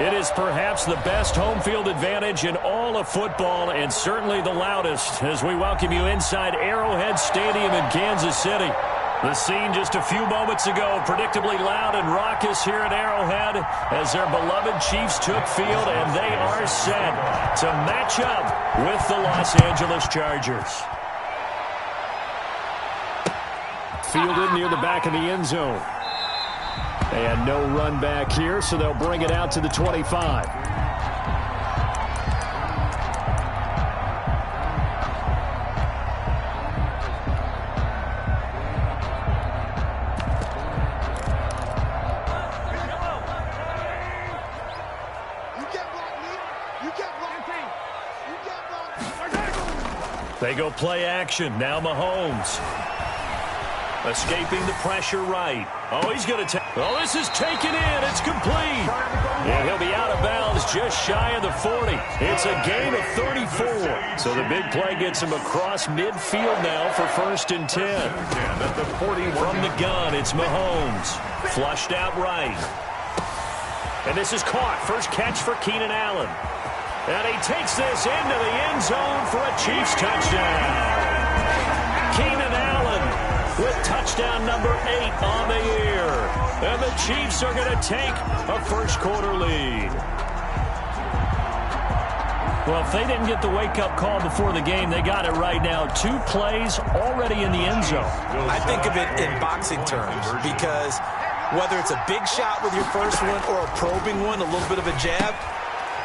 It is perhaps the best home field advantage in all of football and certainly the loudest as we welcome you inside Arrowhead Stadium in Kansas City. The scene just a few moments ago, predictably loud and raucous here at Arrowhead as their beloved Chiefs took field, and they are set to match up with the Los Angeles Chargers. Fielded near the back of the end zone. And no run back here, so they'll bring it out to the 25. They go play action. Now Mahomes. Escaping the pressure right. Oh, he's going to take. Oh, this is taken in. It's complete. And he'll be out of bounds just shy of the 40. It's a gain of 34. So the big play gets him across midfield now for 1st and 10. From the gun, it's Mahomes. Flushed out right. And this is caught. First catch for Keenan Allen. And he takes this into the end zone for a Chiefs touchdown. Keenan Allen with touchdown number 8 on the year. And the Chiefs are going to take a first-quarter lead. Well, if they didn't get the wake-up call before the game, they got it right now. 2 plays already in the end zone. I think of it in boxing terms because whether it's a big shot with your first one or a probing one, a little bit of a jab,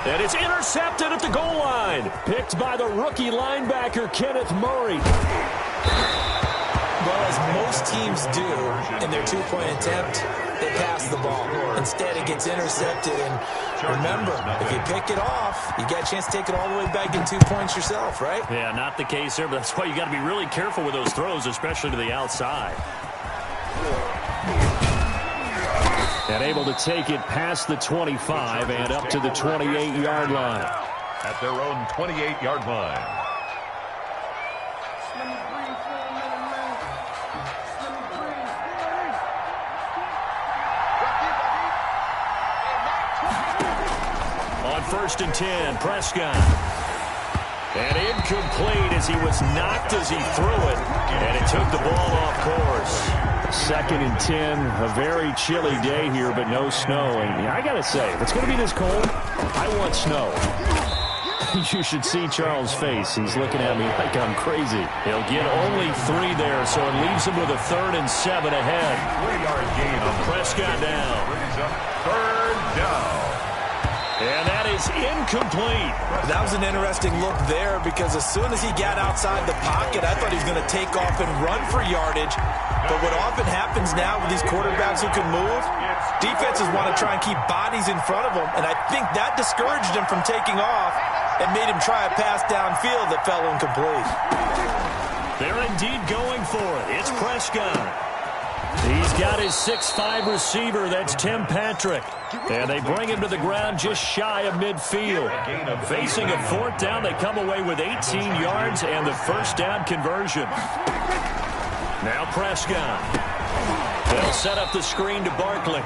and it's intercepted at the goal line. Picked by the rookie linebacker, Kenneth Murray. Well, as most teams do in their 2-point attempt, they pass the ball. Instead, it gets intercepted. And remember, if you pick it off, you get a chance to take it all the way back and 2 points yourself, right? Yeah, not the case there, but that's why you got to be really careful with those throws, especially to the outside. And able to take it past the 25 and up to the 28-yard line. At their own 28-yard line. On 1st and 10, Prescott. And incomplete as he was knocked as he threw it. And it took the ball off course. 2nd and 10, a very chilly day here, but no snow. And I got to say, if it's going to be this cold, I want snow. You should see Charles' face. He's looking at me like I'm crazy. He'll get only 3 there, so it leaves him with a 3rd and 7 ahead. 3-yard gain on Prescott down. 3rd down. And that is incomplete. That was an interesting look there because as soon as he got outside the pocket, I thought he was going to take off and run for yardage. But what often happens now with these quarterbacks who can move, defenses want to try and keep bodies in front of them, and I think that discouraged him from taking off and made him try a pass downfield that fell incomplete. They're indeed going for it. It's Prescott. He's got his 6'5" receiver. That's Tim Patrick. And they bring him to the ground just shy of midfield. Facing a 4th down, they come away with 18 yards and the 1st down conversion. Now Prescott. They'll set up the screen to Barkley.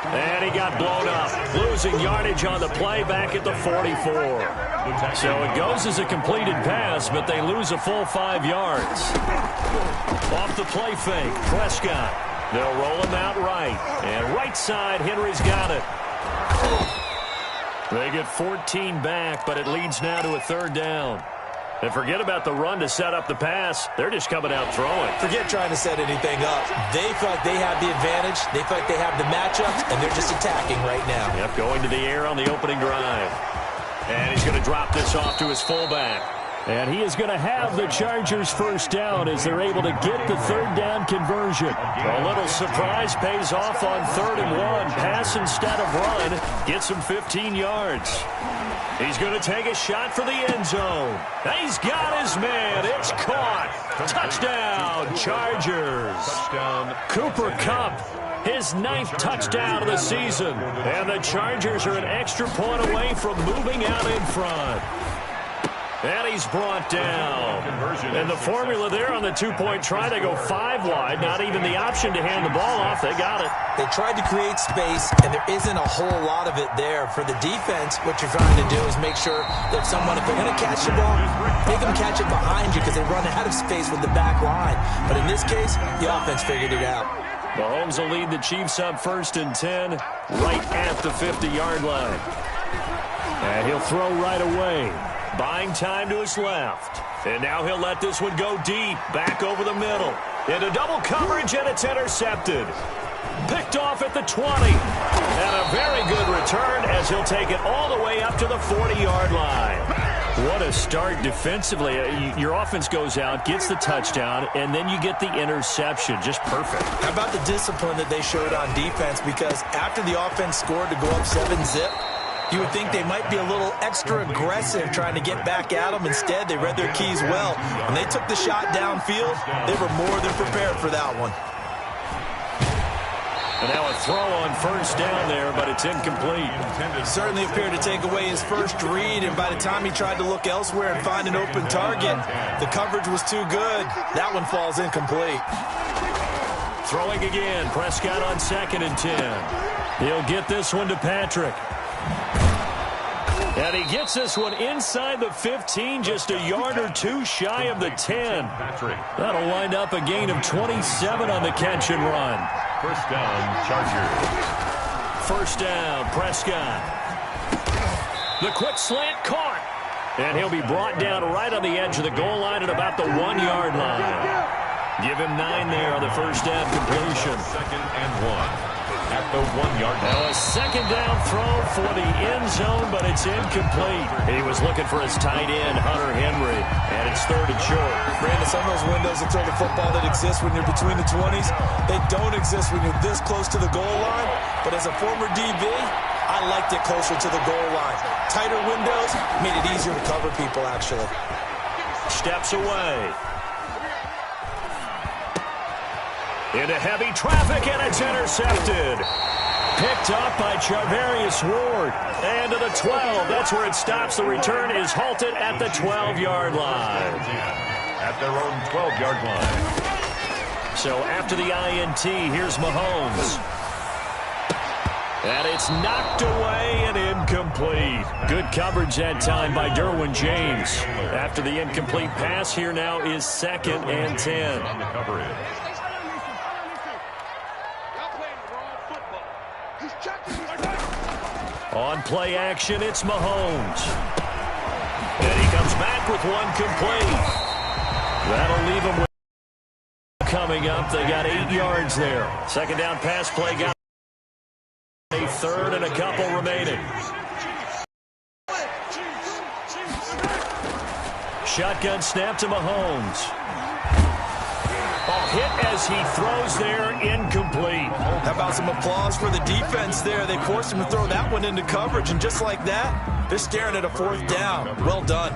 And he got blown up. Losing yardage on the play back at the 44. So it goes as a completed pass, but they lose a full 5 yards. Off the play fake, Prescott. They'll roll him out right. And right side, Henry's got it. They get 14 back, but it leads now to a 3rd down. And forget about the run to set up the pass. They're just coming out throwing. Forget trying to set anything up. They feel like they have the advantage. They feel like they have the matchup, and they're just attacking right now. Yep, going to the air on the opening drive. And he's going to drop this off to his fullback. And he is going to have the Chargers 1st down as they're able to get the 3rd down conversion. A little surprise pays off on 3rd and 1. Pass instead of run. Gets him 15 yards. He's going to take a shot for the end zone. He's got his man. It's caught. Touchdown, Chargers. Touchdown. Cooper Kupp, his 9th touchdown of the season. And the Chargers are an extra point away from moving out in front. And he's brought down. And the formula there on the two-point try, they go 5 wide. Not even the option to hand the ball off. They got it. They tried to create space, and there isn't a whole lot of it there. For the defense, what you're trying to do is make sure that someone, if they're going to catch the ball, make them catch it behind you because they run out of space with the back line. But in this case, the offense figured it out. Mahomes will lead the Chiefs up 1st and 10 right at the 50-yard line. And he'll throw right away. Buying time to his left. And now he'll let this one go deep. Back over the middle. Into double coverage, and it's intercepted. Picked off at the 20. And a very good return as he'll take it all the way up to the 40-yard line. What a start defensively. Your offense goes out, gets the touchdown, and then you get the interception. Just perfect. How about the discipline that they showed on defense? Because after the offense scored to go up 7-zip, you would think they might be a little extra aggressive trying to get back at them. Instead, they read their keys well. When they took the shot downfield, they were more than prepared for that one. And now a throw on 1st down there, but it's incomplete. Certainly appeared to take away his first read, and by the time he tried to look elsewhere and find an open target, the coverage was too good. That one falls incomplete. Throwing again, Prescott on 2nd and 10. He'll get this one to Patrick. And he gets this one inside the 15, just a yard or two shy of the 10. That'll wind up a gain of 27 on the catch and run. 1st down, Chargers. 1st down, Prescott. The quick slant caught. And he'll be brought down right on the edge of the goal line at about the 1-yard line. Give him 9 there on the 1st down completion. 2nd and 1. At the 1-yard line. Now a 2nd down throw for the end zone, but it's incomplete. He was looking for his tight end, Hunter Henry, and it's 3rd and short. Brandon, some of those windows to throw the football that exist when you're between the 20s, they don't exist when you're this close to the goal line. But as a former DB, I liked it closer to the goal line. Tighter windows made it easier to cover people, actually. Steps away. Into heavy traffic, and it's intercepted. Picked up by Charvarius Ward. And to the 12. That's where it stops. The return is halted at the 12-yard line. At their own 12-yard line. So after the INT, here's Mahomes. And it's knocked away and incomplete. Good coverage that time by Derwin James. After the incomplete pass, here now is 2nd and 10. On the coverage. On play action, it's Mahomes. And he comes back with one complete. That'll leave him with coming up. They got 8 yards there. 2nd down pass play got a 3rd and a couple remaining. Shotgun snap to Mahomes. Hit as he throws there, incomplete. How about some applause for the defense there? They forced him to throw that one into coverage, and just like that, they're staring at a 4th down. Well done.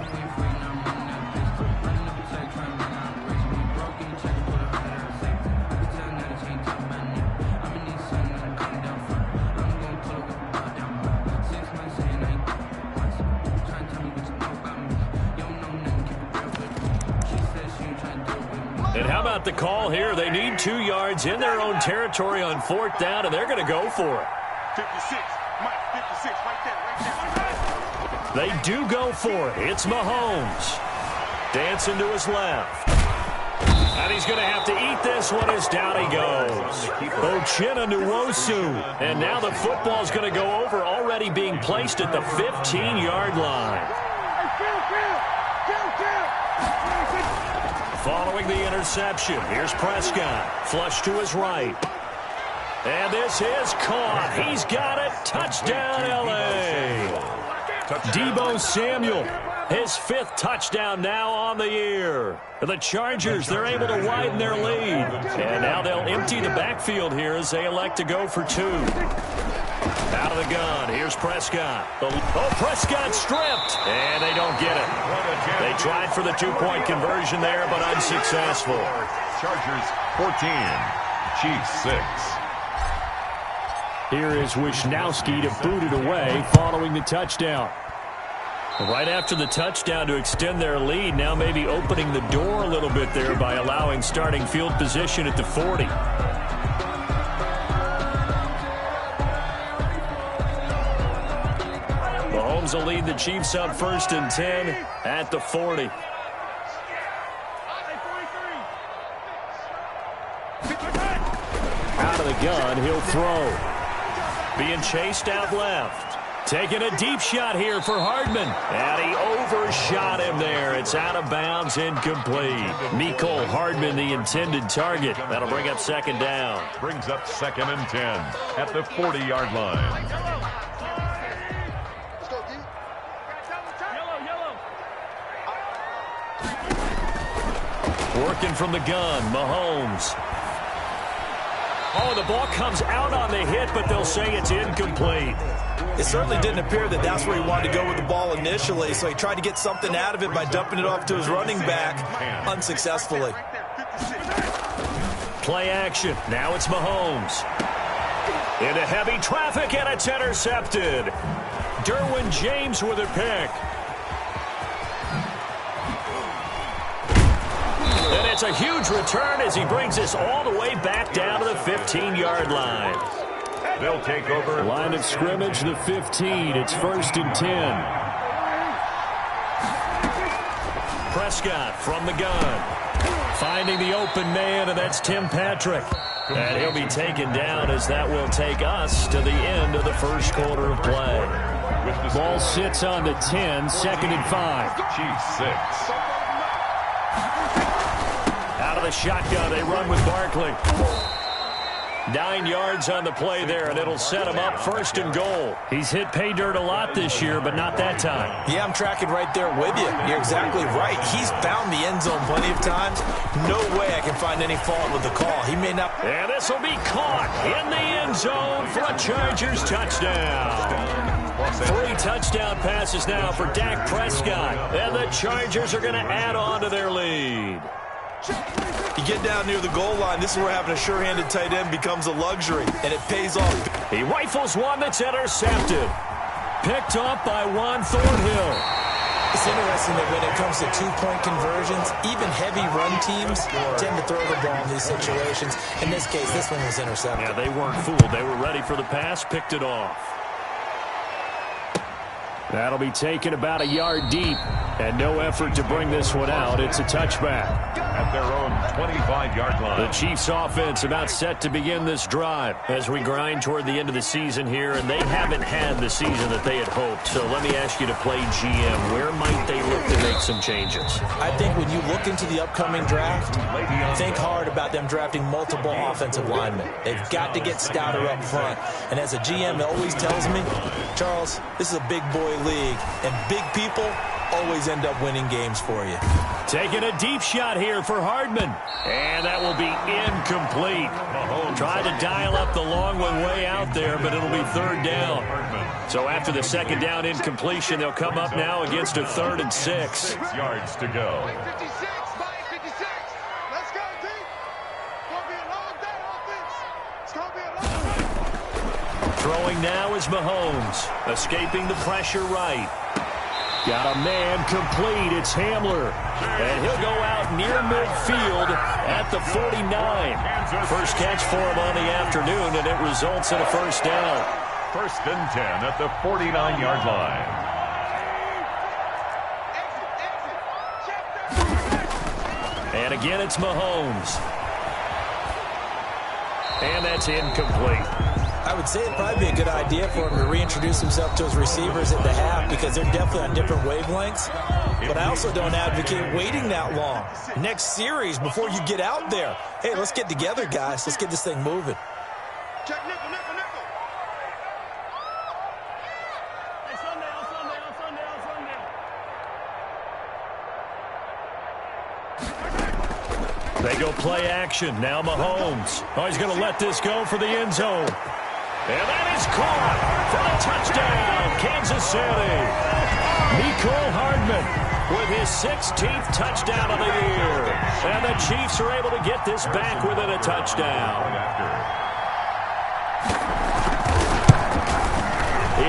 And how about the call here? They need 2 yards in their own territory on 4th down, and they're going to go for it. 56, Mike, 56, right there. They do go for it. It's Mahomes. Dancing to his left. And he's going to have to eat this one as down he goes. Uchenna Nwosu. And now the football's going to go over, already being placed at the 15-yard line. Following the interception, here's Prescott. Flush to his right. And this is caught. He's got it. Touchdown, L.A. Deebo Samuel, his 5th touchdown now on the year. The Chargers, they're able to widen their lead. And now they'll empty the backfield here as they elect to go for 2. Out of the gun, here's Prescott. Oh, Prescott stripped, and they don't get it. They tried for the 2-point conversion there, but unsuccessful. Chargers 14, Chiefs 6. Here is Wishnowsky to boot it away following the touchdown. Right after the touchdown to extend their lead, now maybe opening the door a little bit there by allowing starting field position at the 40. Mahomes will lead the Chiefs up 1st and 10 at the 40. Out of the gun, he'll throw. Being chased out left. Taking a deep shot here for Hardman. And he overshot him there. It's out of bounds, incomplete. Mecole Hardman, the intended target. That'll bring up 2nd down. Brings up 2nd and 10 at the 40-yard line. Working from the gun, Mahomes. Oh, the ball comes out on the hit, but they'll say it's incomplete. It certainly didn't appear that that's where he wanted to go with the ball initially, so he tried to get something out of it by dumping it off to his running back unsuccessfully. Play action. Now it's Mahomes. Into heavy traffic, and it's intercepted. Derwin James with a pick. And it's a huge return as he brings us all the way back down to the 15-yard line. They'll take over. Line of scrimmage, the 15. It's 1st and 10. Prescott from the gun. Finding the open man, and that's Tim Patrick. And he'll be taken down as that will take us to the end of the first quarter of play. Ball sits on the 10, 2nd and 5. Chiefs 6. Out of the shotgun, they run with Barkley. 9 yards on the play there, and it'll set him up 1st and goal. He's hit pay dirt a lot this year, but not that time. Yeah, I'm tracking right there with you. You're exactly right. He's found the end zone plenty of times. No way I can find any fault with the call. He may not. And this will be caught in the end zone for a Chargers touchdown. 3 touchdown passes now for Dak Prescott. And the Chargers are going to add on to their lead. You get down near the goal line, this is where having a sure-handed tight end becomes a luxury, and it pays off. He rifles one that's intercepted. Picked off by Juan Thornhill. It's interesting that when it comes to two-point conversions, even heavy run teams tend to throw the ball in these situations. In this case, this one was intercepted. Yeah, they weren't fooled. They were ready for the pass, picked it off. That'll be taken about a yard deep, and no effort to bring this one out. It's a touchback. At their own 25-yard line. The Chiefs offense about set to begin this drive as we grind toward the end of the season here, and they haven't had the season that they had hoped. So let me ask you to play GM. Where might they look to make some changes? I think when you look into the upcoming draft, think hard about them drafting multiple offensive linemen. They've got to get stouter up front. And as a GM, it always tells me, Charles, this is a big boy league, and big people always end up winning games for you. Taking a deep shot here for Hardman. And that will be incomplete. Tried to dial up the long one way out there, but it'll be 3rd down. So after the 2nd down incompletion, they'll come up now against a 3rd and 6. 6 yards to go. 56, 56. Let's go, team. It's going to be a long day, offense. It's going to be a long day. Throwing now is Mahomes. Escaping the pressure right. Got a man complete. It's Hamler. And he'll go out near midfield at the 49. First catch for him on the afternoon, and it results in a 1st down. 1st and 10 at the 49-yard line. And again, it's Mahomes. And that's incomplete. I would say it'd probably be a good idea for him to reintroduce himself to his receivers at the half because they're definitely on different wavelengths. But I also don't advocate waiting that long. Next series, before you get out there, hey, let's get together, guys. Let's get this thing moving. Check nickel, nickel, nickel. They go play action. Now Mahomes. Oh, he's going to let this go for the end zone. And that is caught for the touchdown, Kansas City. Mecole Hardman with his 16th touchdown of the year. And the Chiefs are able to get this back within a touchdown.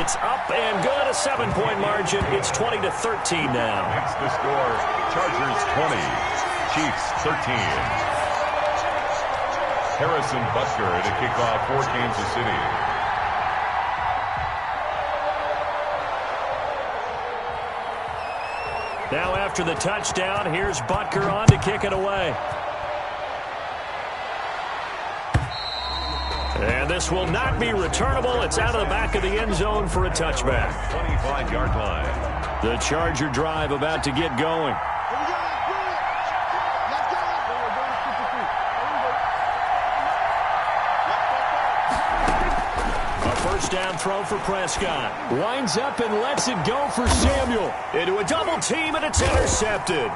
It's up and good, a 7-point margin. It's 20-13 now. Makes the score Chargers 20, Chiefs 13. Harrison Butker to kick off for Kansas City. Now after the touchdown, here's Butker on to kick it away. And this will not be returnable. It's out of the back of the end zone for a touchback. 25-yard line. The Charger drive about to get going. A first down throw for Prescott. Winds up and lets it go for Samuel. Into a double team, and it's intercepted.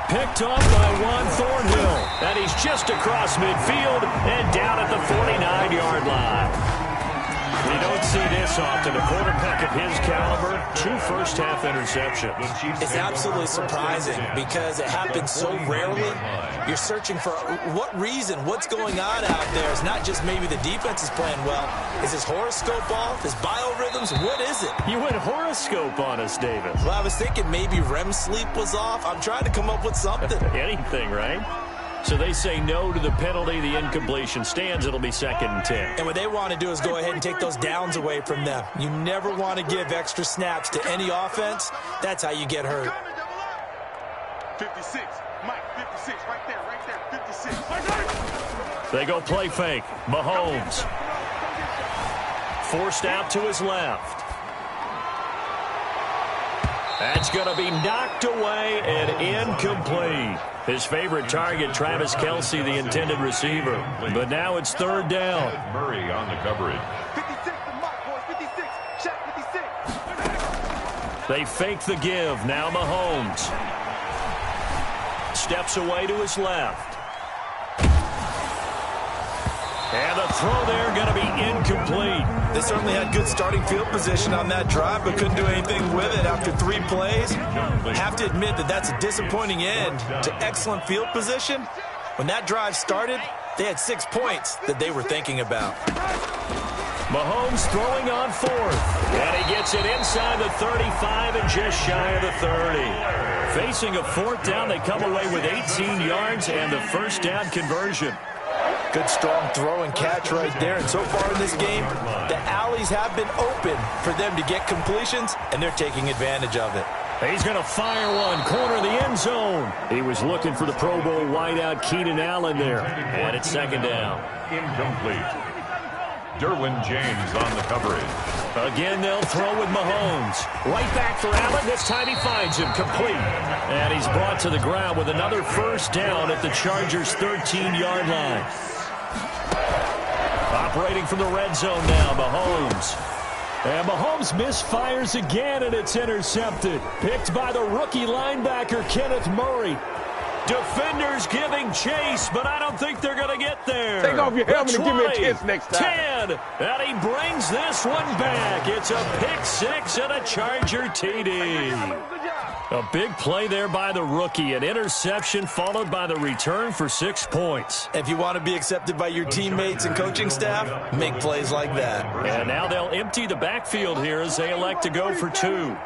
Picked off by Juan Thornhill. And he's just across midfield and down at the 49-yard line. We don't see this often. A quarterback of his caliber, 2 first-half interceptions. It's absolutely surprising because it happens so rarely. You're searching for what reason, what's going on out there. It's not just maybe the defense is playing well. Is his horoscope off? His biorhythms? What is it? You went horoscope on us, David. Well, I was thinking maybe REM sleep was off. I'm trying to come up with something. Anything, right? So they say no to the penalty. The incompletion stands. It'll be 2nd and 10. And what they want to do is go ahead and take those downs away from them. You never want to give extra snaps to any offense. That's how you get hurt. 56. Mike, 56. Right there. 56. They go play fake. Mahomes. Forced out to his left. That's going to be knocked away and incomplete. His favorite target, Travis Kelce, the intended receiver. But now it's 3rd down. Murray on the coverage. 56 to Mike, boys. 56. Shaq, 56. They fake the give. Now Mahomes. Steps away to his left. And the throw there going to be incomplete. They certainly had good starting field position on that drive, but couldn't do anything with it after 3 plays. Have to admit that that's a disappointing end to excellent field position. When that drive started, they had 6 points that they were thinking about. Mahomes throwing on 4th. And he gets it inside the 35 and just shy of the 30. Facing a 4th down, they come away with 18 yards and the first down conversion. Good, strong throw and catch right there. And so far in this game, the alleys have been open for them to get completions, and they're taking advantage of it. He's going to fire one, corner of the end zone. He was looking for the Pro Bowl wideout Keenan Allen there. And it's 2nd down. Incomplete. Derwin James on the coverage. Again, they'll throw with Mahomes. Right back for Allen. This time he finds him complete. And he's brought to the ground with another first down at the Chargers' 13-yard line. Operating from the red zone now, Mahomes. And Mahomes misfires again, and it's intercepted. Picked by the rookie linebacker, Kenneth Murray. Defenders giving chase, but I don't think they're going to get there. Take off your helmet and give me a kiss next time. 10, and he brings this one back. It's a pick 6 and a Charger TD. A big play there by the rookie. An interception followed by the return for 6 points. If you want to be accepted by your teammates and coaching staff, make plays like that. And now they'll empty the backfield here as they elect to go for 2.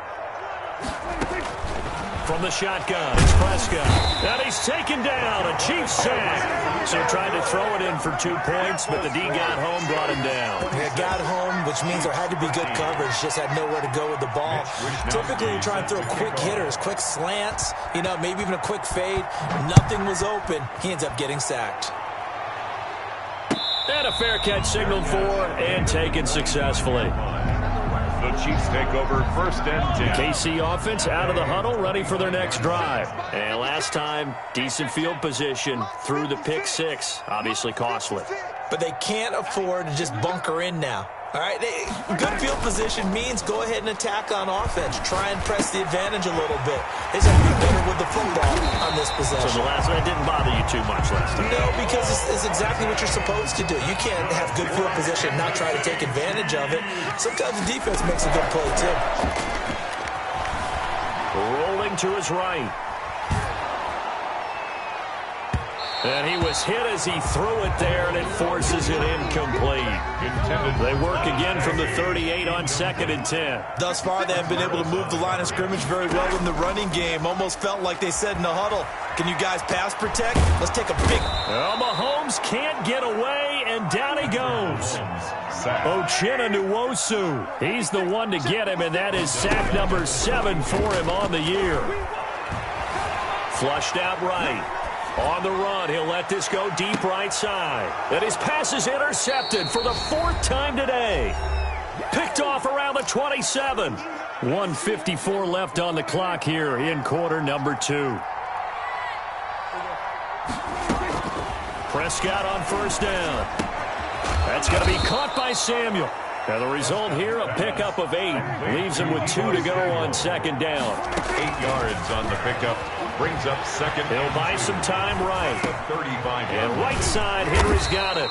From the shotgun, it's Prescott. And he's taken down, a Chiefs sack. So tried to throw it in for 2 points, but the D got home, brought him down. They got home, which means there had to be good coverage. Just had nowhere to go with the ball. Typically, you try and throw quick hitters, quick slants, maybe even a quick fade. Nothing was open. He ends up getting sacked. And a fair catch signaled for and taken successfully. The Chiefs take over 1st and 10. KC offense out of the huddle, ready for their next drive. And last time, decent field position through the pick 6. Obviously costly. But they can't afford to just bunker in now. All right, good field position means go ahead and attack on offense. Try and press the advantage a little bit. They just have to be better with the football on this possession. So the last one didn't bother you too much last time? No, because it's exactly what you're supposed to do. You can't have good field position and not try to take advantage of it. Sometimes the defense makes a good play, too. Rolling to his right. And he was hit as he threw it there, and it forces it incomplete. They work again from the 38 on 2nd and 10. Thus far, they have been able to move the line of scrimmage very well in the running game. Almost felt like they said in the huddle, can you guys pass protect? Let's take a big... Well, Mahomes can't get away, and down he goes. Uchenna Nwosu. He's the one to get him, and that is sack number 7 for him on the year. Flushed out right. On the run, he'll let this go deep right side. And his pass is intercepted for the 4th time today. Picked off around the 27. 1:54 left on the clock here in quarter number 2. Prescott on 1st down. That's going to be caught by Samuel. And the result here, a pickup of 8. Leaves him with 2 to go on 2nd down. 8 yards on the pickup. Brings up 2nd. He'll buy some time right. 35. And right side, Henry's got it.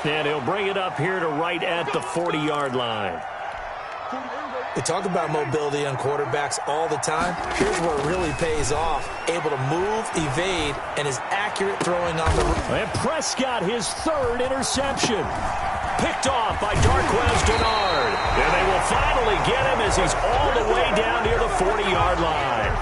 And he'll bring it up here to right at the 40-yard line. We talk about mobility on quarterbacks all the time. Here's where it really pays off. Able to move, evade, and is accurate throwing on the... And Prescott, his 3rd interception. Picked off by Darqueze Dennard. And they will finally get him as he's all the way down near the 40-yard line.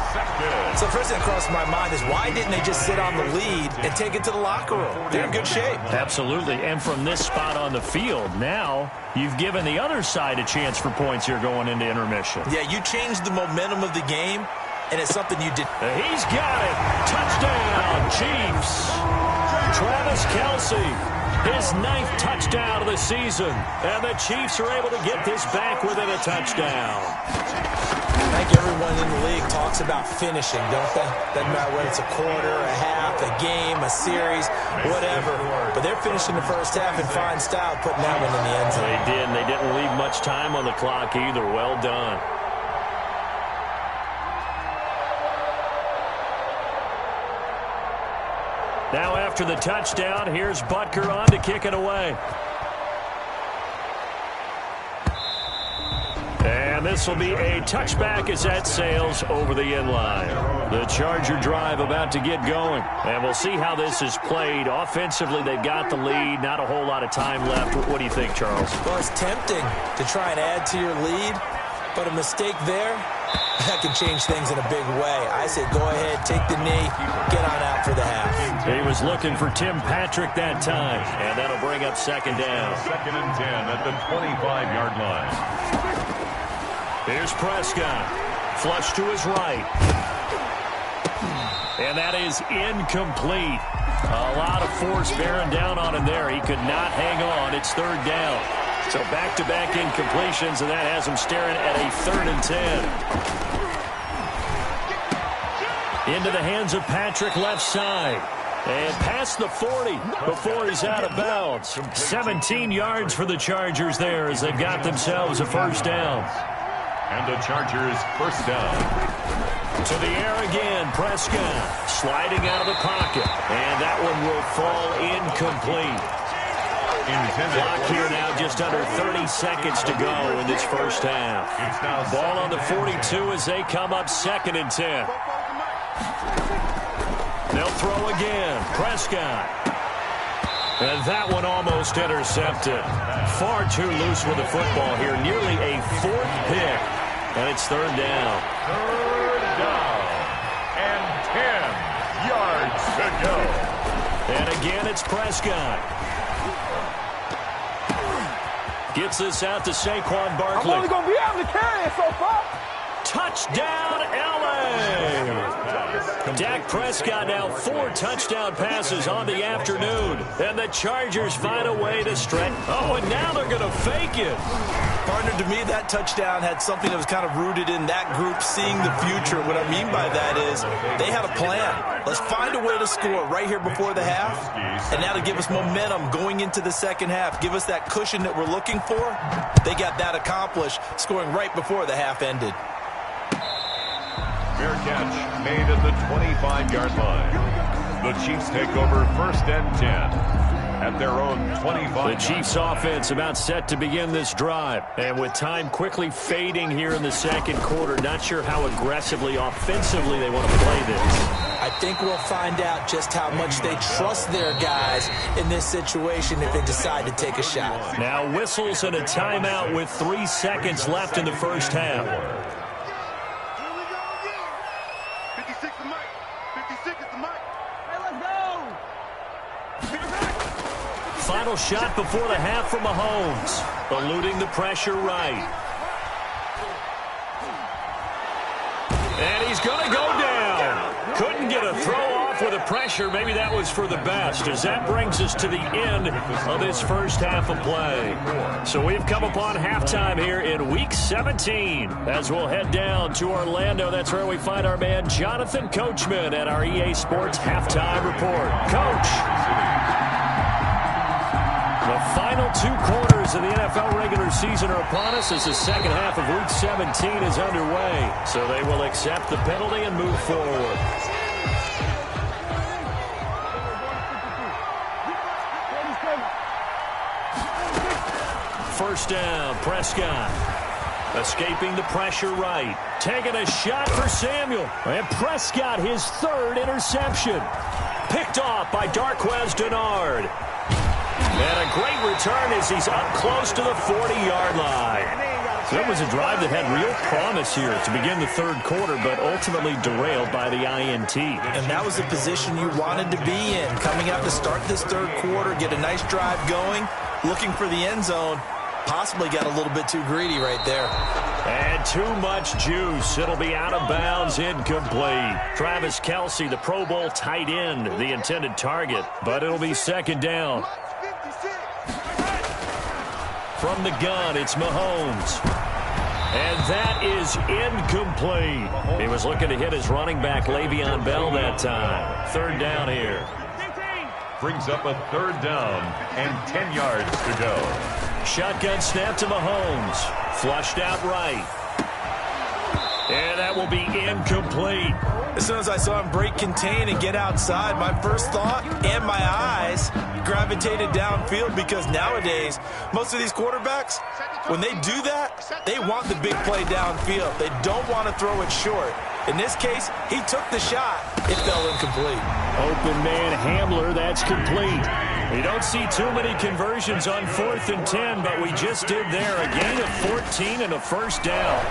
So first thing that crossed my mind is why didn't they just sit on the lead and take it to the locker room? They're in good shape. Absolutely. And from this spot on the field, now you've given the other side a chance for points here going into intermission. Yeah, you changed the momentum of the game, and it's something you did. He's got it. Touchdown, Chiefs. Travis Kelce. His 9th touchdown of the season. And the Chiefs are able to get this back within a touchdown. I think everyone in the league talks about finishing, don't they? Doesn't matter whether it's a quarter, a half, a game, a series, whatever. But they're finishing the first half in fine style, putting that one in the end zone. They did, and they didn't leave much time on the clock either. Well done. Now after the touchdown, here's Butker on to kick it away. And this will be a touchback as that sails over the end line. The Charger drive about to get going. And we'll see how this is played. Offensively, they've got the lead. Not a whole lot of time left. What do you think, Charles? Well, it's tempting to try and add to your lead, but a mistake there, that can change things in a big way. I say go ahead, take the knee, get on out for the half. He was looking for Tim Patrick that time, and that'll bring up 2nd down. 2nd and 10 at the 25-yard line. Here's Prescott. Flush to his right. And that is incomplete. A lot of force bearing down on him there. He could not hang on. It's 3rd down. So back-to-back incompletions, and that has him staring at a 3rd and 10. Into the hands of Patrick left side. And past the 40 before he's out of bounds. 17 yards for the Chargers there as they've got themselves a 1st down. And the Chargers 1st down. To the air again, Prescott sliding out of the pocket. And that one will fall incomplete. Clock here now just under 30 seconds to go in this 1st half. Ball on the 42 as they come up 2nd and 10. They'll throw again. Prescott. And that one almost intercepted. Far too loose with the football here. Nearly a 4th pick. And it's 3rd down. 3rd down. And 10 yards to go. And again, it's Prescott. Gets this out to Saquon Barkley. I'm only going to be able to carry it so far. Touchdown, L.A. Dak Prescott now 4 touchdown passes on the afternoon. And the Chargers find a way to stretch. Oh, and now they're going to fake it. Partner, to me, that touchdown had something that was kind of rooted in that group seeing the future. What I mean by that is they had a plan. Let's find a way to score right here before the half. And now to give us momentum going into the 2nd half. Give us that cushion that we're looking for. They got that accomplished, scoring right before the half ended. Fair catch made at the 25-yard line. The Chiefs take over 1st and 10 at their own 25. The Chiefs offense about set to begin this drive. And with time quickly fading here in the 2nd quarter, not sure how aggressively, offensively they want to play this. I think we'll find out just how much they trust their guys in this situation if they decide to take a shot. Now whistles and a timeout with 3 seconds left in the first half. Here we go again. 56 is Mike. 56 is the Mike. Hey, let's go. Final shot before the half from Mahomes. Eluding the pressure right. And he's going to go down. Couldn't get a throw off with the pressure. Maybe that was for the best, as that brings us to the end of this first half of play. So we've come upon halftime here in Week 17. As we'll head down to Orlando, that's where we find our man Jonathan Coachman at our EA Sports Halftime Report. Coach, the final 2 quarters of the NFL regular season are upon us as the second half of Week 17 is underway. So they will accept the penalty and move forward. First down, Prescott. Escaping the pressure right. Taking a shot for Samuel. And Prescott, his 3rd interception. Picked off by Darqueze Dennard. And a great return as he's up close to the 40-yard line. So that was a drive that had real promise here to begin the 3rd quarter, but ultimately derailed by the INT. And that was the position you wanted to be in. Coming out to start this 3rd quarter, get a nice drive going, looking for the end zone. Possibly got a little bit too greedy right there. And too much juice. It'll be out of bounds, incomplete. Travis Kelce, the Pro Bowl tight end, the intended target, but it'll be second down. From the gun, it's Mahomes. And that is incomplete. He was looking to hit his running back, Le'Veon Bell, that time. 3rd down here. Brings up a 3rd down and 10 yards to go. Shotgun snap to Mahomes. Flushed out right. And that will be incomplete. As soon as I saw him break contain and get outside, my first thought and my eyes gravitated downfield, because nowadays, most of these quarterbacks, when they do that, they want the big play downfield. They don't want to throw it short. In this case, he took the shot. It fell incomplete. Open man Hamler, that's complete. You don't see too many conversions on 4th and 10, but we just did there. A gain of 14 and a first down.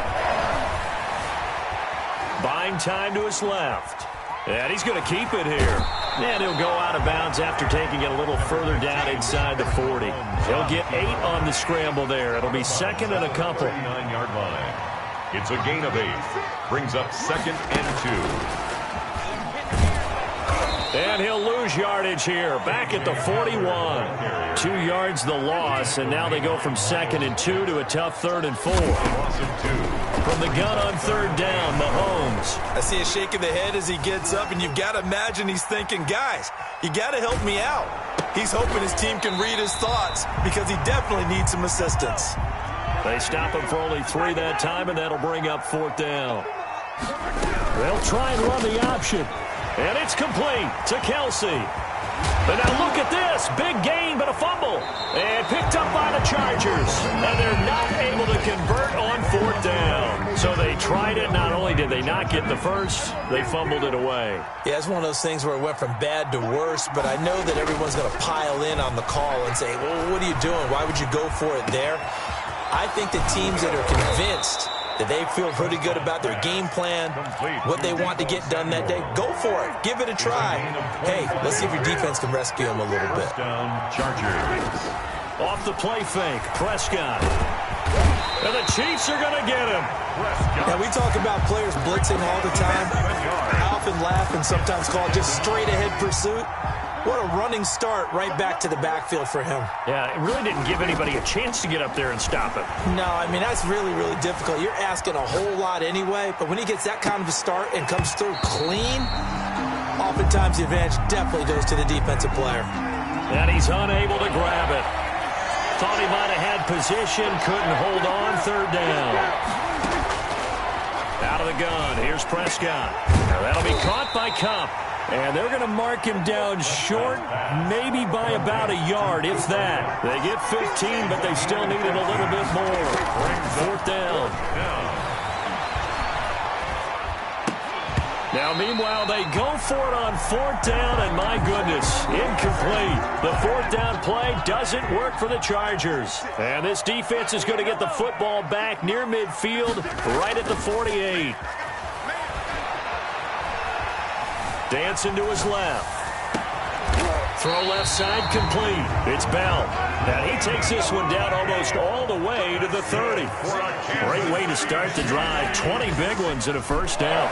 Buying time to his left. And he's going to keep it here. And he'll go out of bounds after taking it a little further down inside the 40. He'll get 8 on the scramble there. It'll be 2nd and a couple. 39-yard line. It's a gain of 8. Brings up 2nd and 2. And he'll lose yardage here. Back at the 41. 2 yards the loss, and now they go from 2nd and 2 to a tough 3rd and 4. Loss of 2. From the gun on 3rd down, Mahomes. I see a shake of the head as he gets up, and you've got to imagine he's thinking, guys, you got to help me out. He's hoping his team can read his thoughts, because he definitely needs some assistance. They stop him for only 3 that time, and that'll bring up 4th down. They'll try and run the option. And it's complete to Kelce. But now look at this. Big gain, but a fumble. And picked up by the Chargers. And they're not able to convert on 4th down. So they tried it. Not only did they not get the first, they fumbled it away. Yeah, it's one of those things where it went from bad to worse, but I know that everyone's going to pile in on the call and say, well, what are you doing? Why would you go for it there? I think the teams that are convinced that they feel pretty good about their game plan, what they want to get done that day, go for it. Give it a try. Hey, let's see if your defense can rescue them a little bit. Chargers. Off the play fake, Prescott. And the Chiefs are going to get him. Now, we talk about players blitzing all the time. I often laugh and sometimes call it just straight-ahead pursuit. What a running start right back to the backfield for him. Yeah, it really didn't give anybody a chance to get up there and stop him. No, I mean, that's really, really difficult. You're asking a whole lot anyway, but when he gets that kind of a start and comes through clean, oftentimes the advantage definitely goes to the defensive player. And he's unable to grab it. Thought he might have had position, couldn't hold on, 3rd down. Out of the gun, here's Prescott. Now that'll be caught by Kupp. And they're going to mark him down short, maybe by about a yard, if that. They get 15, but they still needed a little bit more. 4th down. Now, meanwhile, they go for it on 4th down, and my goodness, incomplete. The 4th down play doesn't work for the Chargers. And this defense is going to get the football back near midfield, right at the 48. Dancing to his left. Throw left side complete. It's Bell. And he takes this one down almost all the way to the 30. Great way to start the drive. 20 big ones in a first down.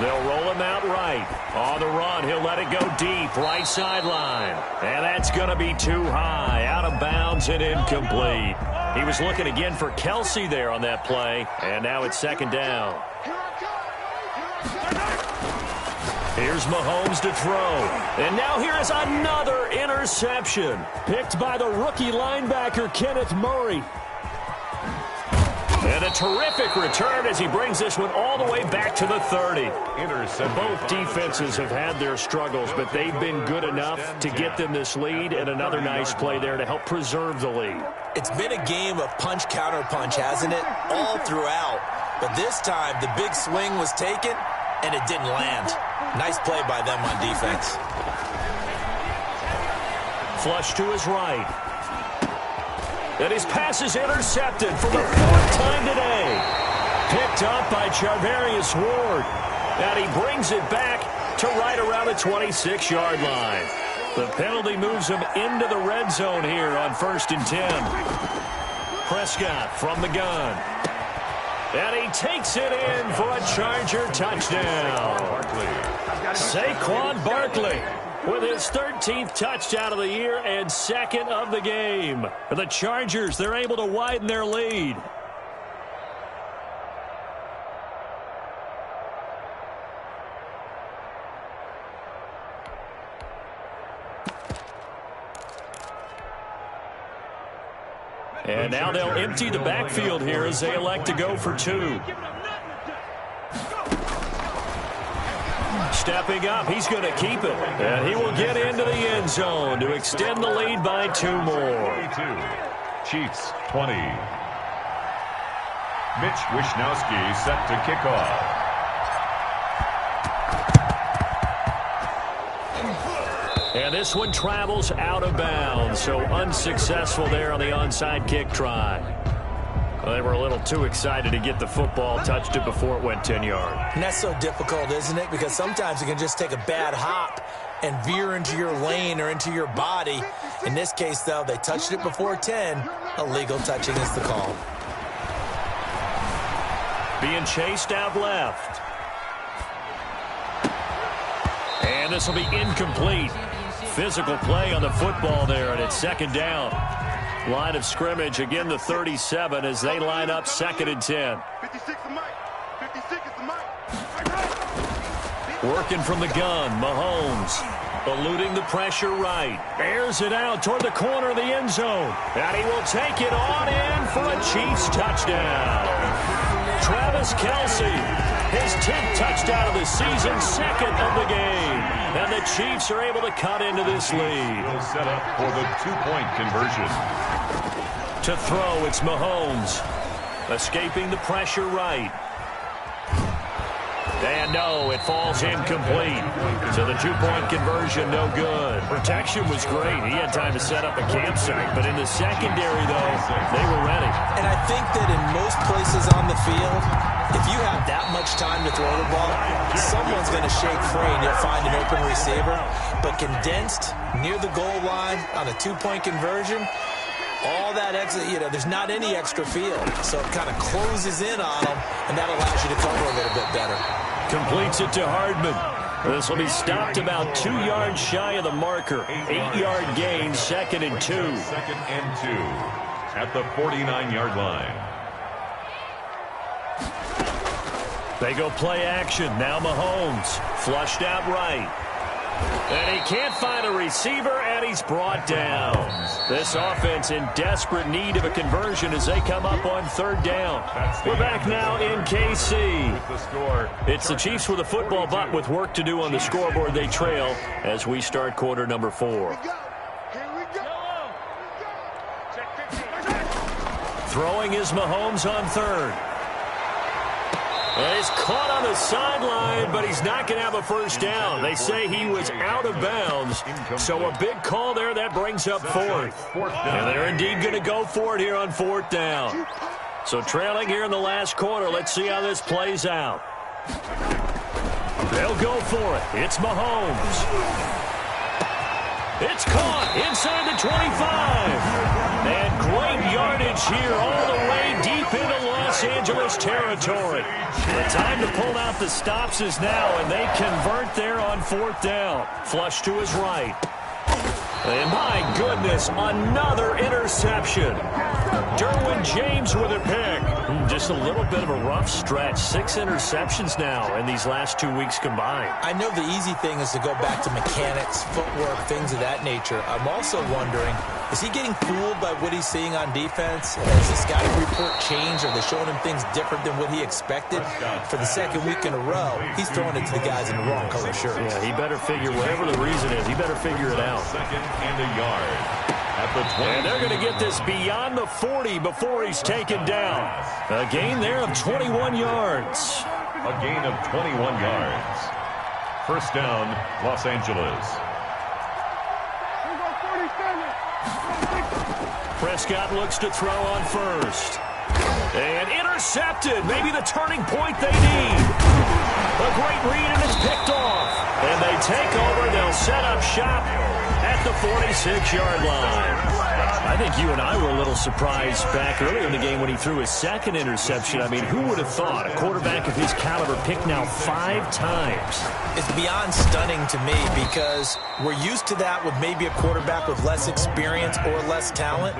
They'll roll him out right. On the run, he'll let it go deep, right sideline. And that's going to be too high, out of bounds and incomplete. He was looking again for Kelsey there on that play, and now it's 2nd down. Here's Mahomes to throw. And now here is another interception, picked by the rookie linebacker, Kenneth Murray. And a terrific return as he brings this one all the way back to the 30. Both defenses have had their struggles, but they've been good enough to get them this lead, and another nice play there to help preserve the lead. It's been a game of punch-counter-punch, hasn't it? All throughout. But this time, the big swing was taken, and it didn't land. Nice play by them on defense. Flush to his right. And his pass is intercepted for the 4th time today. Picked up by Charvarius Ward. And he brings it back to right around the 26-yard line. The penalty moves him into the red zone here on 1st and 10. Prescott from the gun. And he takes it in for a Charger touchdown. Saquon Barkley with his 13th touchdown of the year and 2nd of the game. The Chargers, they're able to widen their lead. And now they'll empty the backfield here as they elect to go for 2. Stepping up, he's going to keep it. And he will get into the end zone to extend the lead by 2 more. Chiefs 20. Mitch Wishnowsky set to kick off. And this one travels out of bounds, so unsuccessful there on the onside kick try. Well, they were a little too excited to get the football, touched it before it went 10 yards. And that's so difficult, isn't it? Because sometimes you can just take a bad hop and veer into your lane or into your body. In this case, though, they touched it before 10. Illegal touching is the call. Being chased out left. And this will be incomplete. Physical play on the football there, and it's 2nd down. Line of scrimmage, again the 37 as they line up 2nd and 10. 56 is Mike. 56 is the Mike. Working from the gun, Mahomes. Eluding the pressure right. Airs it out toward the corner of the end zone. And he will take it on in for a Chiefs touchdown. Travis Kelce, his 10th touchdown of the season, 2nd of the game. And the Chiefs are able to cut into this lead. They'll set up for the 2-point conversion. To throw, it's Mahomes. Escaping the pressure right. And no, it falls incomplete. So the 2-point conversion, no good. Protection was great. He had time to set up a campsite. But in the secondary, though, they were ready. And I think that in most places on the field, if you have that much time to throw the ball, someone's going to shake free and you'll find an open receiver. But condensed near the goal line on a 2-point conversion, all that exit, there's not any extra field. So it kind of closes in on them, and that allows you to cover a little bit better. Completes it to Hardman. This will be stopped about 2 yards shy of the marker. 8-yard gain, 2nd and 2. 2nd and 2 at the 49-yard line. They go play action. Now Mahomes. Flushed out right. And he can't find a receiver, and he's brought down. This offense in desperate need of a conversion as they come up on 3rd down. We're back now in KC. It's the Chiefs with the football, but with work to do on the scoreboard, they trail as we start quarter number 4. Throwing is Mahomes on 3rd. Well, he's caught on the sideline, but he's not going to have a first down. They say he was out of bounds. So a big call there. That brings up fourth. And they're indeed going to go for it here on fourth down. So trailing here in the last quarter. Let's see how this plays out. They'll go for it. It's Mahomes. It's caught inside the 25. And great yardage here all the way deep into Los Angeles territory. The time to pull out the stops is now, and they convert there on fourth down. Flush to his right. And my goodness, another interception. Derwin James with a pick. Just a little bit of a rough stretch. 6 interceptions now in these last 2 weeks combined. I know the easy thing is to go back to mechanics, footwork, things of that nature. I'm also wondering, is he getting fooled by what he's seeing on defense? Has the scouting report changed? Are they showing him things different than what he expected? For the second week in a row, he's throwing it to the guys in the wrong color shirts. Yeah, he better figure, whatever the reason is, he better figure it out. Second and a yard. At the 20. And they're going to get this beyond the 40 before he's taken down. A gain there of 21 yards. A gain of 21 yards. First down, Los Angeles. Prescott looks to throw on first. And intercepted. Maybe the turning point they need. A great read, and it's picked off. And they take over. They'll set up shop at the 46-yard line. I think you and I were a little surprised back earlier in the game when he threw his second interception. I mean, who would have thought a quarterback of his caliber picked now 5 times? It's beyond stunning to me because we're used to that with maybe a quarterback with less experience or less talent.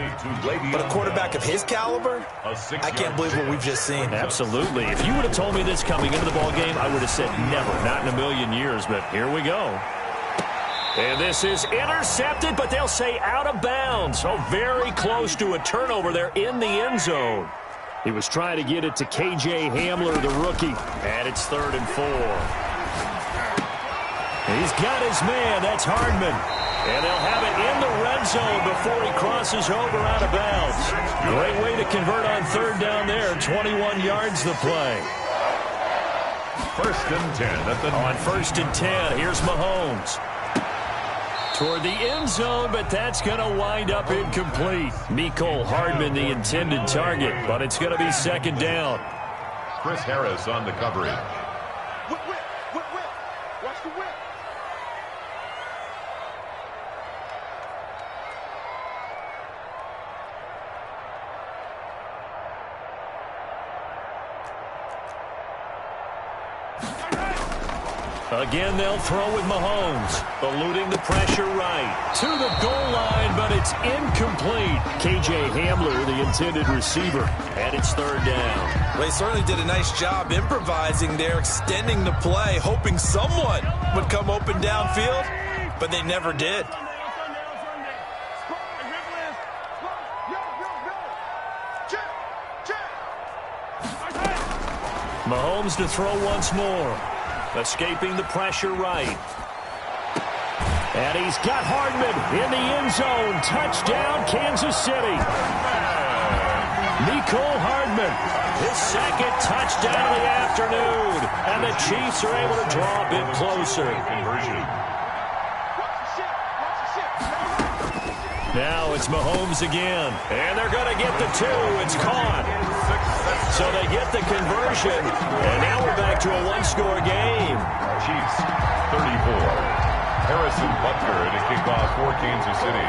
But a quarterback of his caliber, I can't believe what we've just seen. Absolutely. If you would have told me this coming into the ballgame, I would have said never, not in a million years. But here we go. And this is intercepted, but they'll say out of bounds. Oh, very close to a turnover there in the end zone. He was trying to get it to K.J. Hamler, the rookie. And it's 3rd and 4. He's got his man. That's Hardman. And they'll have it in the red zone before he crosses over out of bounds. Great way to convert on 3rd down there. 21 yards the play. First and 10 at the on 1st and 10. Here's Mahomes. Toward the end zone, but that's going to wind up incomplete. Mecole Hardman, the intended target, but it's going to be 2nd down. Chris Harris on the coverage. Whip. Watch the whip. Again, they'll throw with Mahomes, eluding the pressure right. To the goal line, but it's incomplete. K.J. Hamler, the intended receiver, and it's 3rd down. Well, they certainly did a nice job improvising there, extending the play, hoping someone would come open downfield, but they never did. Mahomes to throw once more. Escaping the pressure right. And he's got Hardman in the end zone. Touchdown, Kansas City. Mecole Hardman, his 2nd touchdown of the afternoon. And the Chiefs are able to draw a bit closer. Conversion. Now it's Mahomes again. And they're going to get the 2. It's caught. So they get the conversion. And now we're back to a 1-score game. Chiefs 34. Harrison Butker to kick off for Kansas City.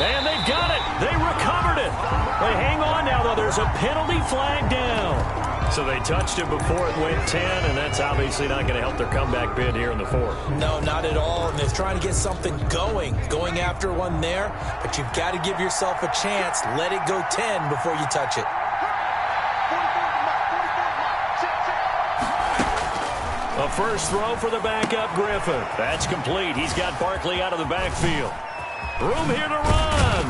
And they've got it. They recovered it. They hang on now, though. There's a penalty flag down. So they touched it before it went 10, and that's obviously not going to help their comeback bid here in the 4th. No, not at all. And they're trying to get something going after one there. But you've got to give yourself a chance. Let it go 10 before you touch it. A first throw for the backup Griffin. That's complete. He's got Barkley out of the backfield. Room here to run.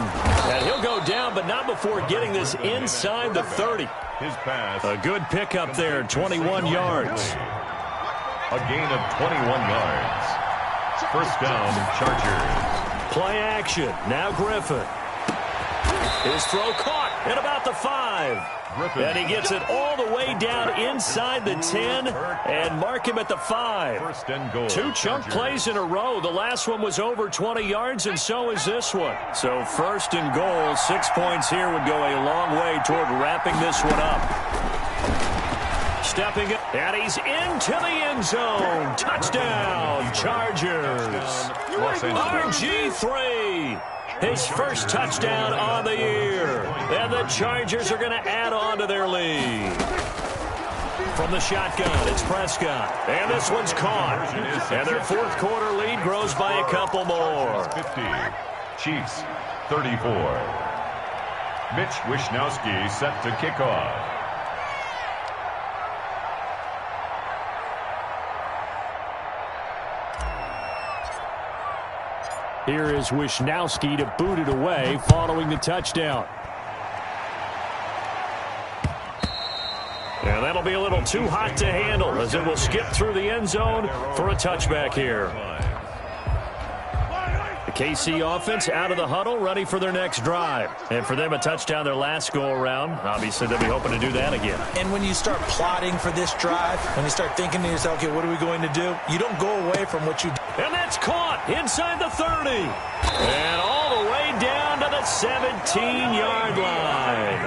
And he'll go down, but not before getting this inside the 30. His pass. A good pickup there, 21 yards. A gain of 21 yards. First down, Chargers. Play action. Now Griffin. His throw caught. at about the 5. And he gets it all the way down inside the 10 and mark him at the 5. First and goal. 2 chunk plays in a row. The last one was over 20 yards, and so is this one. So first and goal, 6 points here would go a long way toward wrapping this one up. Stepping up, and he's into the end zone. Touchdown, Chargers. RG3. His first touchdown on the year. And the Chargers are going to add on to their lead. From the shotgun, it's Prescott. And this one's caught. And their fourth quarter lead grows by a couple more. 50. Chiefs, 34. Mitch Wishnowsky set to kick off. Here is Wishnowsky to boot it away following the touchdown. And that'll be a little too hot to handle as it will skip through the end zone for a touchback here. The KC offense out of the huddle, ready for their next drive. And for them, a touchdown their last go-around. Obviously, they'll be hoping to do that again. And when you start plotting for this drive, when you start thinking to yourself, okay, what are we going to do? You don't go away from what you do. And that's caught inside the 30. And all the way down to the 17-yard line.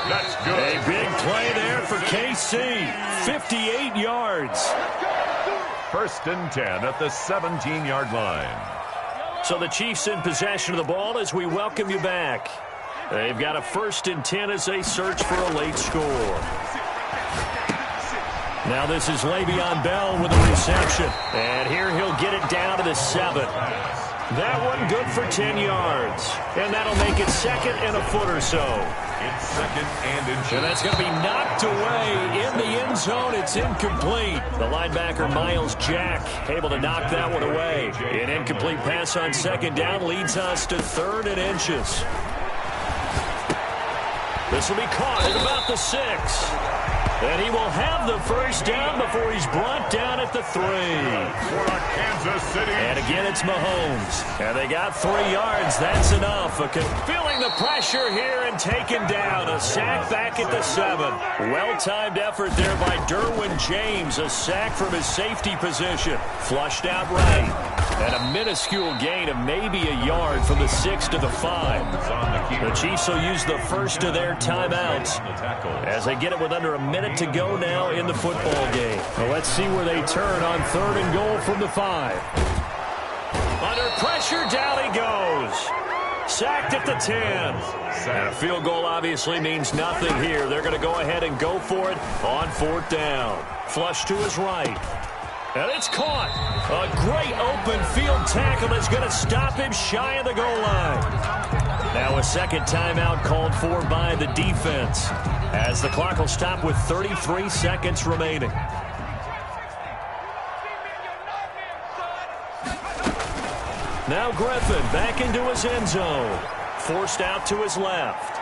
That's good. A big play there for KC. 58 yards. First and 10 at the 17-yard line. So the Chiefs in possession of the ball as we welcome you back. They've got a first and 10 as they search for a late score. Now this is Le'Veon Bell with a reception. And here he'll get it down to the 7. That one good for 10 yards. And that'll make it second and a foot or so. It's second and inches. And that's going to be knocked away in the end zone. It's incomplete. The linebacker, Miles Jack, able to knock that one away. An incomplete pass on second down leads us to 3rd and inches. This will be caught at about the 6. And he will have the first down before he's brought down at the 3. For Kansas City. And again, it's Mahomes. And they got 3 yards. That's enough. Feeling the pressure here and taken down. A sack back at the 7. Well-timed effort there by Derwin James. A sack from his safety position. Flushed out right. And a minuscule gain of maybe a yard from the 6 to the 5. The Chiefs will use the first of their timeouts as they get it with under a minute to go now in the football game. Well, let's see where they turn on 3rd and goal from the 5. Under pressure, down he goes. Sacked at the 10. And a field goal obviously means nothing here. They're going to go ahead and go for it on 4th down. Flush to his right. And it's caught. A great open field tackle that's going to stop him shy of the goal line. Now a second timeout called for by the defense as the clock will stop with 33 seconds remaining. Now Griffin back into his end zone. Forced out to his left.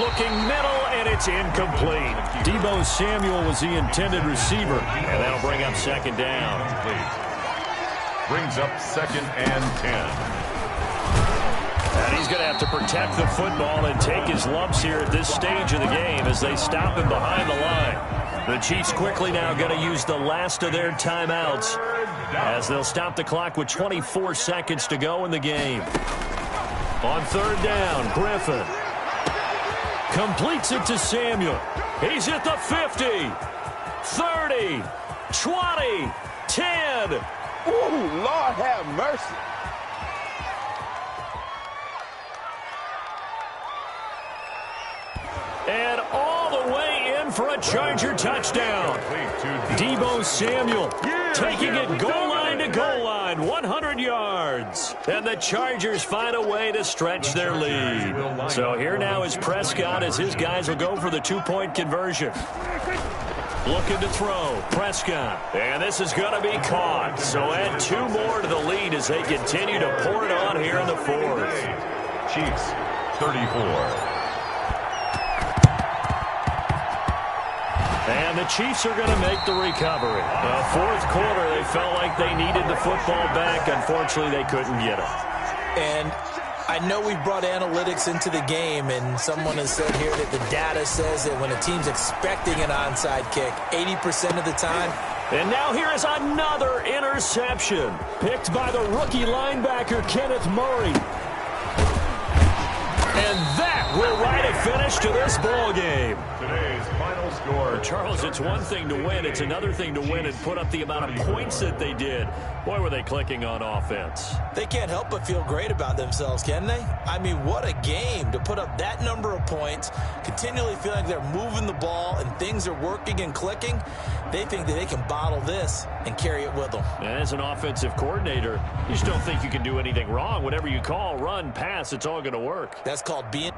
Looking middle, and it's incomplete. Deebo Samuel was the intended receiver, and that'll bring up second down. Brings up second and 10. And he's going to have to protect the football and take his lumps here at this stage of the game as they stop him behind the line. The Chiefs quickly now going to use the last of their timeouts as they'll stop the clock with 24 seconds to go in the game. On 3rd down, Griffin completes it to Samuel. He's at the 50, 30, 20, 10. Ooh, Lord have mercy. And all the way in for a Charger touchdown. Deebo Samuel taking it goal line to goal line, 100 yards. And the Chargers find a way to stretch their lead. So here now is Prescott as his guys will go for the 2-point conversion. Looking to throw, Prescott. And this is going to be caught. So add 2 more to the lead as they continue to pour it on here in the 4th. Chiefs, 34. And the Chiefs are going to make the recovery. Fourth quarter, they felt like they needed the football back. Unfortunately, they couldn't get it. And I know we've brought analytics into the game, and someone has said here that the data says that when a team's expecting an onside kick, 80% of the time. And now here is another interception, picked by the rookie linebacker, Kenneth Murray. And that will write a finish to this ball game. Today's final score. Charles, it's one thing to win. It's another thing to win and put up the amount of points that they did. Boy, were they clicking on offense. They can't help but feel great about themselves, can they? I mean, what a game to put up that number of points, continually feeling like they're moving the ball and things are working and clicking. They think that they can bottle this and carry it with them. And as an offensive coordinator, you just don't think you can do anything wrong. Whatever you call, run, pass, it's all going to work. That's called being...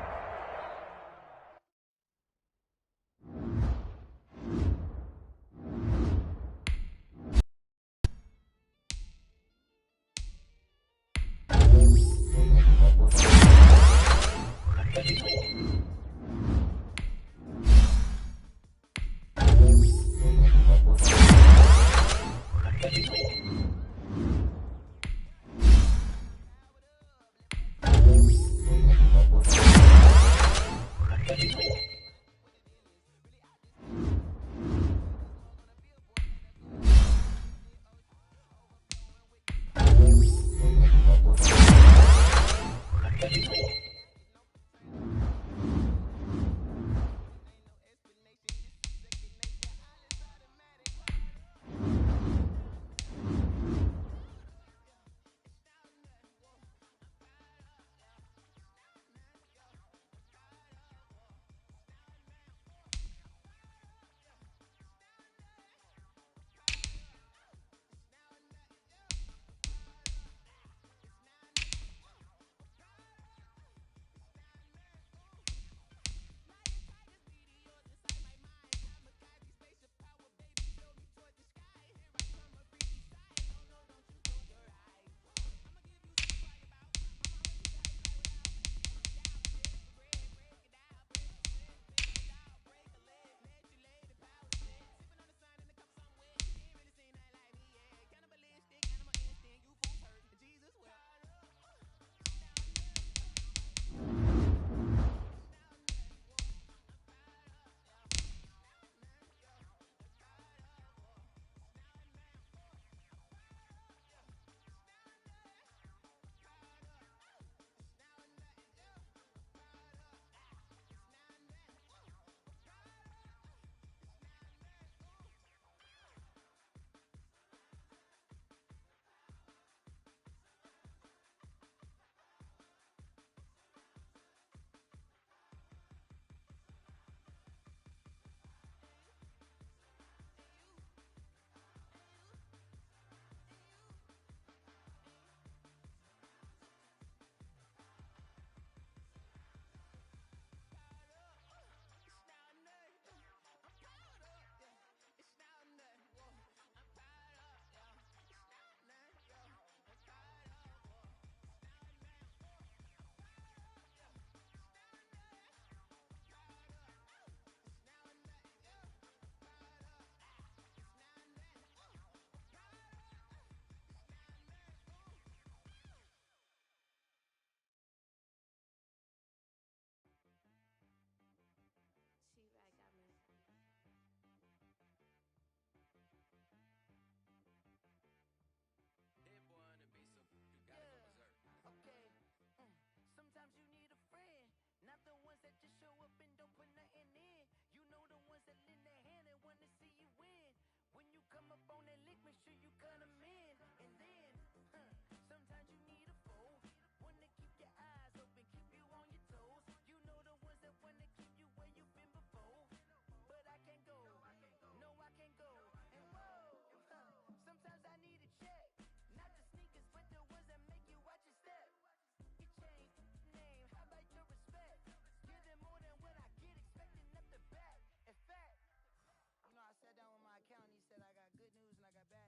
sat down with my accountant. He said I got good news and I got bad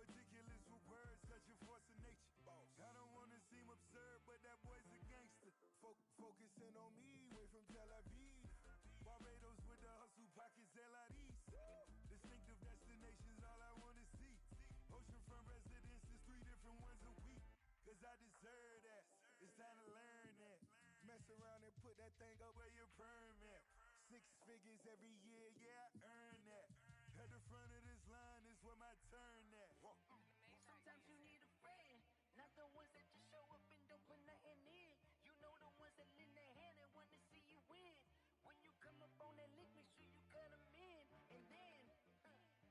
Meticulous with words, such a force of nature. I don't want to seem absurd, but that boy's a gangster. Focusing on me, way from Tel Aviv. Barbados with the hustle pockets, LIDs. Distinctive destinations, all I want to see. Oceanfront residences, 3 different ones a week. Cause I deserve that, it's time to learn that. Mess around and put that thing up where your permit. 6 figures every year, yeah, I earn that. At the front of this line is where my turn at. Sometimes you need a friend, not the ones that just show up and don't put nothing in. You know the ones that lend their hand and want to see you win. When you come up on that lick, make sure you cut them in. And then,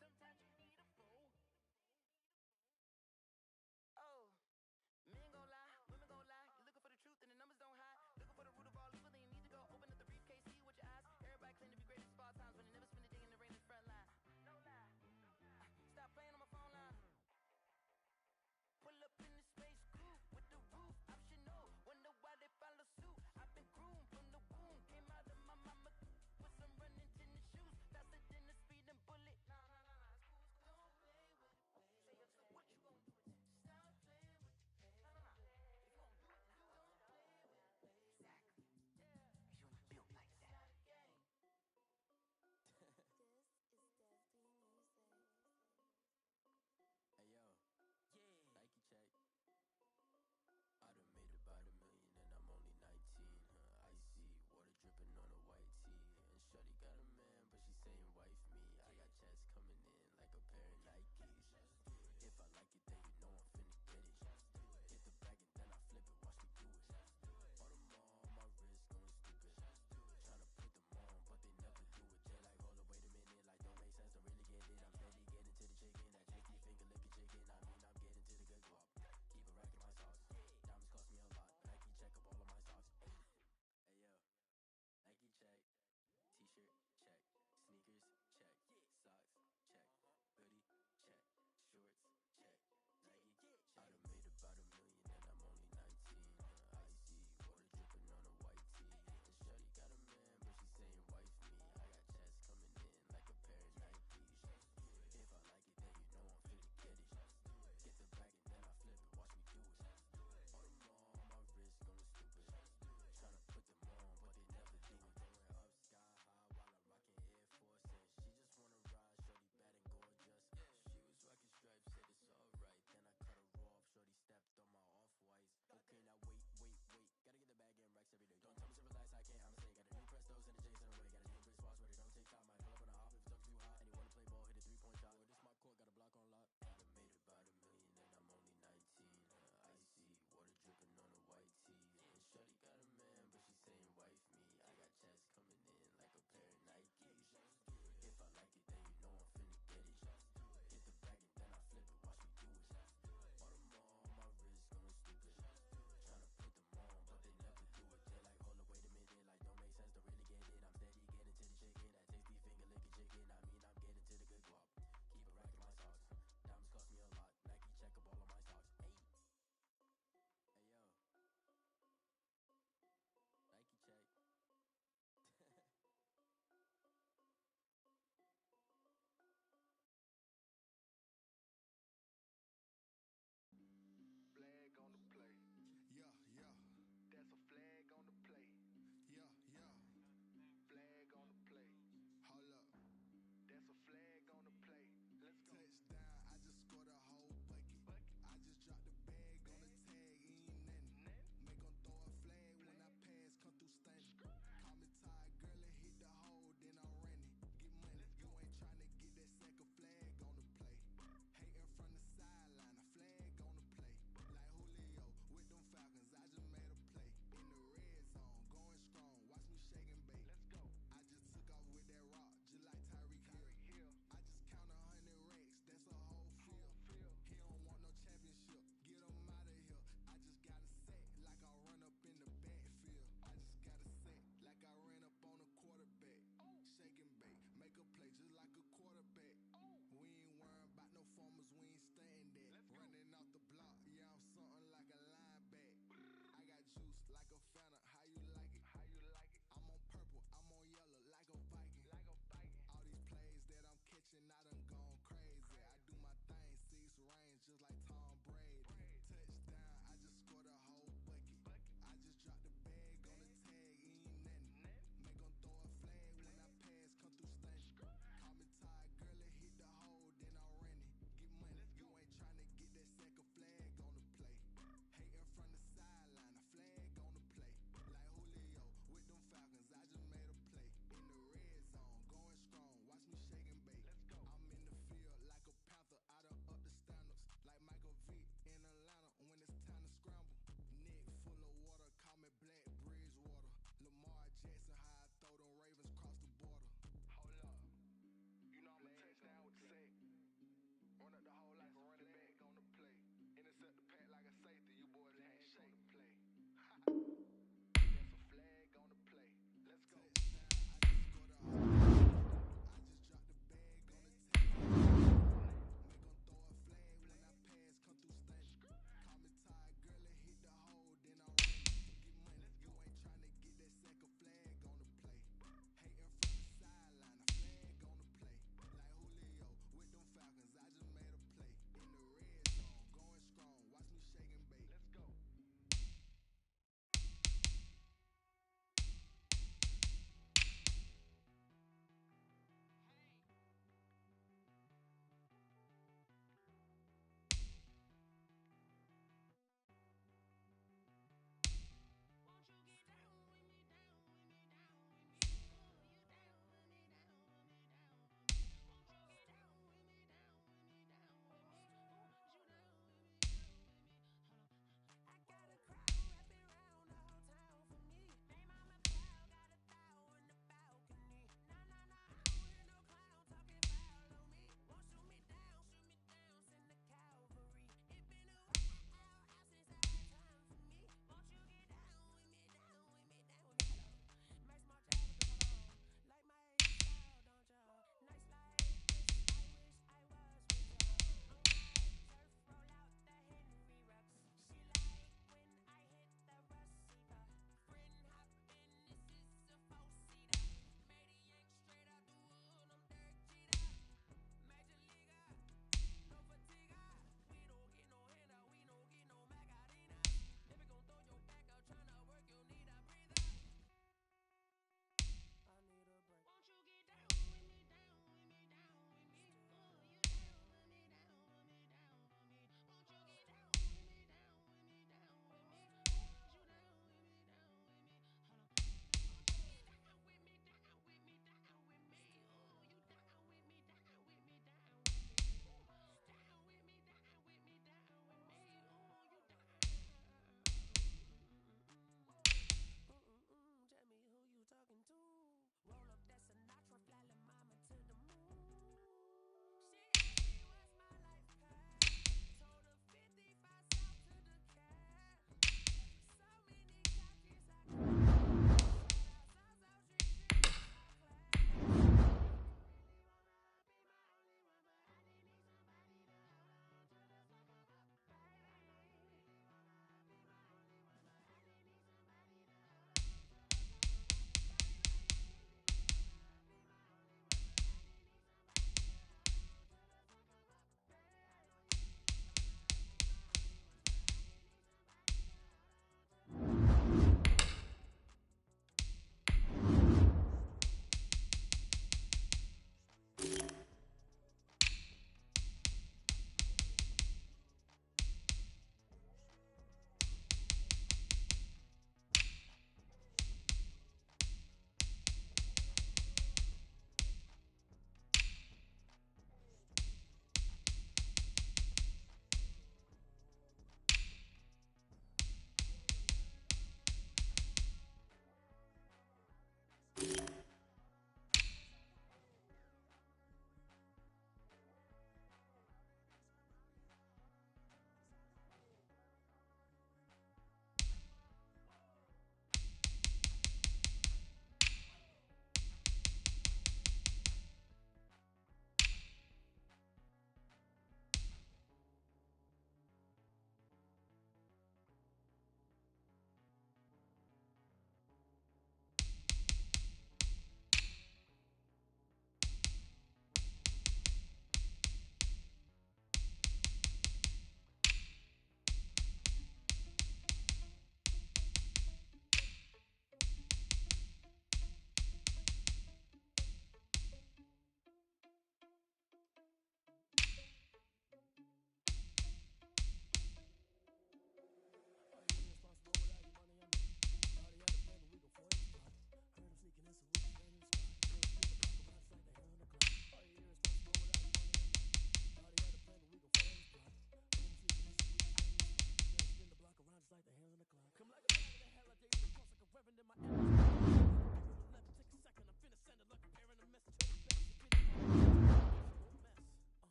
sometimes you need a fool. Oh. Men gon' lie, women gon' lie. You're looking for the truth and the numbers don't hide. Looking for the root of all evil, then you need to go open up the briefcase, see with your eyes. Everybody claim to be greatest of all times, but they never spend a day in the rain in the front line. No lie. Stop playing on my phone line. Pull up in the space coupe.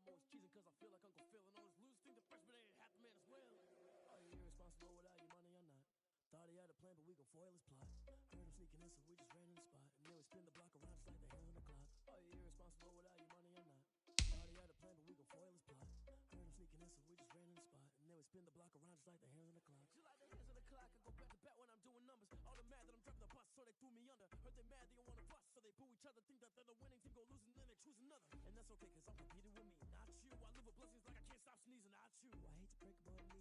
I'm always cheesing cause I feel like Uncle Phil. And all this losers think the freshman ain't half the man as well. Are you irresponsible without your money or not? Thought he had a plan, but we gon' foil his plot. Heard him sneaking in, so we just ran in the spot. And then we spin the block around just like the hands on the clock. Are you irresponsible without your money or not? Thought he had a plan, but we gon' foil his plot. Heard him sneaking in, so we just ran in the spot. And then we spin the block around just like the hands on the clock. Just like the hands on the clock, I go back to back when I'm doing numbers. All the mad that I'm driving the bus, so they threw me under. Heard they mad, they don't wanna bust, so they boo each other. Think that they're the winning team, go losing, then they choose another. And that's okay, cause I'm competing with me, not you. I live with blessings like I can't stop sneezing, not you. I hate to break it, but